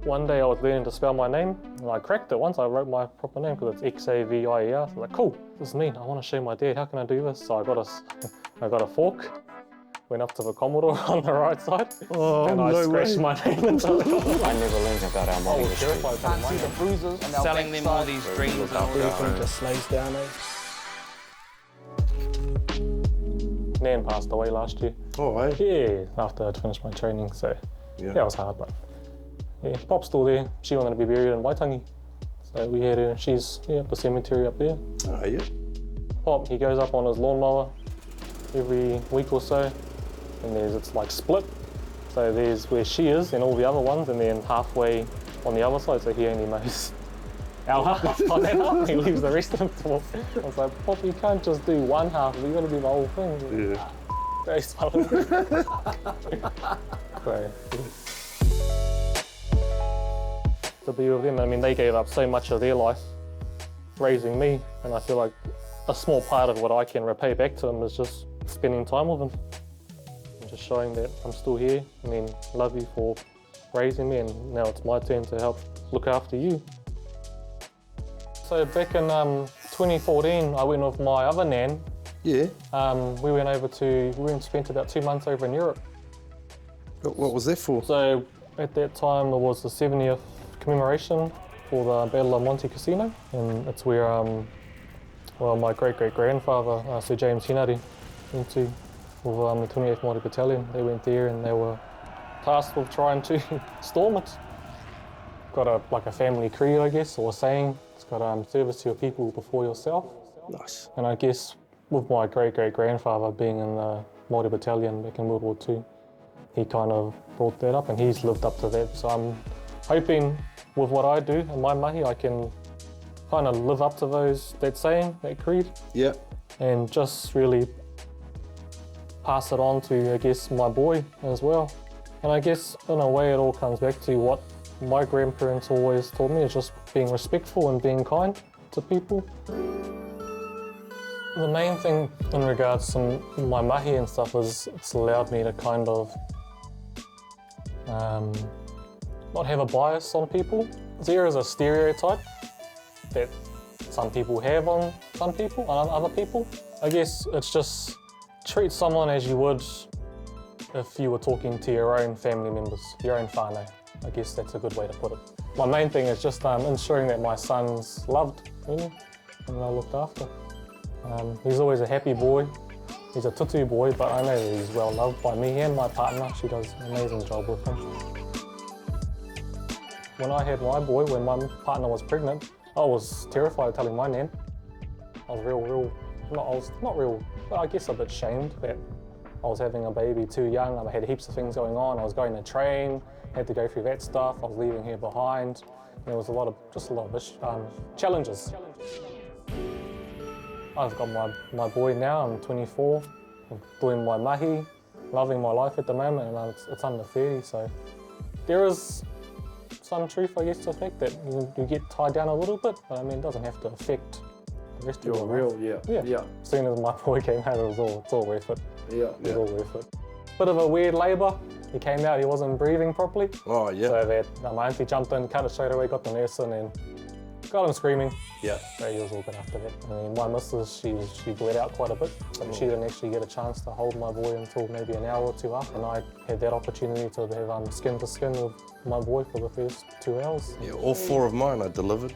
One day I was learning to spell my name, and I cracked it once. I wrote my proper name because it's Xavier. So I was like, cool, this is me. I want to show my dad, how can I do this? So I got a fork, went up to the Commodore on the right side, and I scratched my name into it. I never learned about our model history. Can't see the bruises and Selling them all these dreams and all Everything just slows down, eh? Nan passed away last year. Oh, eh? Yeah, after I'd finished my training, so yeah, it was hard, but yeah, Pop's still there. She wanted to be buried in Waitangi, so we had her. She's at the cemetery up there. Oh, yeah. Pop, he goes up on his lawnmower every week or so, and it's like split. So there's where she is and all the other ones, and then halfway on the other side, so he only mows our half on that half, he leaves the rest of them to walk. I was like, Pop, you can't just do one half, you gotta do the whole thing. Yeah. Very silent. So, to be with them, I mean, they gave up so much of their life raising me, and I feel like a small part of what I can repay back to them is just spending time with them. And just showing that I'm still here. I mean, love you for raising me, and now it's my turn to help look after you. So back in 2014, I went with my other nan. Yeah. We went and spent about 2 months over in Europe. What was that for? So at that time, it was the 70th commemoration for the Battle of Monte Cassino, and it's where my great-great-grandfather, Sir James Hinari, went to with the 28th Māori Battalion. They went there and they were tasked with trying to storm it. Got a family creed, I guess, or a saying. It's got service to your people before yourself. Nice. And I guess with my great-great-grandfather being in the Māori Battalion back in World War II, he kind of brought that up and he's lived up to that. So I'm hoping with what I do in my mahi, I can kind of live up to that saying, that creed. Yeah. And just really pass it on to, I guess, my boy as well. And I guess in a way it all comes back to what my grandparents always taught me, is just being respectful and being kind to people. The main thing in regards to my mahi and stuff is it's allowed me to kind of not have a bias on people. There is a stereotype that some people have on some people, on other people. I guess it's just treat someone as you would if you were talking to your own family members, your own whānau. I guess that's a good way to put it. My main thing is just ensuring that my son's loved, really, and they're looked after. He's always a happy boy. He's a tutu boy, but I know that he's well loved by me and my partner. She does an amazing job with him. When I had my boy, when my partner was pregnant, I was terrified of telling my nan. I was I guess a bit shamed that I was having a baby too young. I had heaps of things going on. I was going to train, had to go through that stuff. I was leaving her behind. And there was a lot of challenges. I've got my boy now. I'm 24. I'm doing my mahi, loving my life at the moment, and it's under 30. So there is some truth, I guess, to the fact that you get tied down a little bit, but I mean, it doesn't have to affect the rest of your real, life. yeah. As soon as my boy came out, it's all worth it. Yeah. It was all worth it. Bit of a weird labour. He came out, he wasn't breathing properly. Oh, yeah. So that my auntie jumped in, cut it straight away, got the nurse in, and got him screaming. Yeah. So he was all good after that. I mean, my missus, she bled out quite a bit, but she didn't actually get a chance to hold my boy until maybe an hour or two after. And I had that opportunity to have skin to skin with my boy for the first 2 hours. Yeah, all 4 of mine I delivered.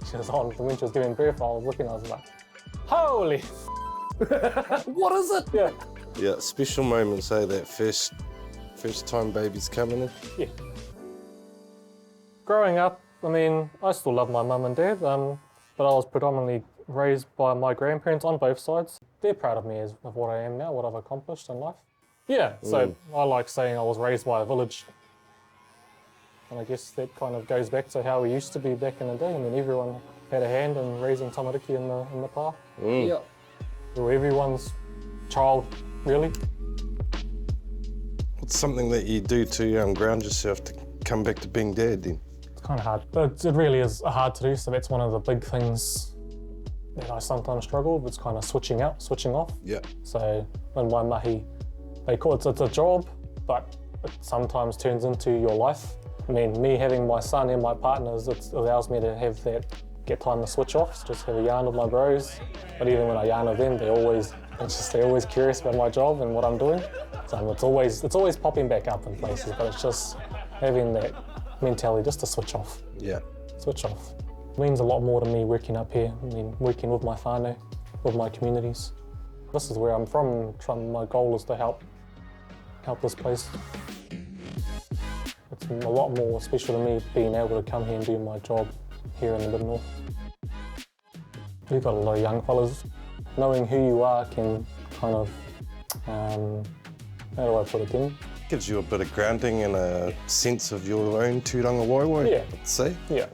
She was on, when she was giving birth, I was looking, I was like, holy What is it? Yeah. Yeah, special moments, eh? That first time baby's coming in. Yeah. Growing up, I mean, I still love my mum and dad, but I was predominantly raised by my grandparents on both sides. They're proud of me of what I am now, what I've accomplished in life. Yeah, so I like saying I was raised by a village. And I guess that kind of goes back to how we used to be back in the day. I mean, everyone had a hand in raising tamariki in the pa. Yeah. We were everyone's child, really. What's something that you do to ground yourself to come back to being dad then? It's kind of hard. It really is hard to do, so that's one of the big things that I sometimes struggle with. It's kind of switching off. Yeah. So in my mahi, they call it's a job, but it sometimes turns into your life. I mean, me having my son and my partners, it allows me to have that, get time to switch off, just have a yarn with my bros. But even when I yarn with them, they're always curious about my job and what I'm doing. So it's always popping back up in places, but it's just having that mentality just to switch off. Yeah. Switch off. It means a lot more to me working up here. I mean, working with my whānau, with my communities. This is where I'm from. My goal is to help this place. It's a lot more special to me being able to come here and do my job here in the Mid-North. We've got a lot of young fellas. Knowing who you are can kind of, how do I put it in? Gives you a bit of grounding and a sense of your own tūranga waiwai, Yeah. I'd say. Yeah.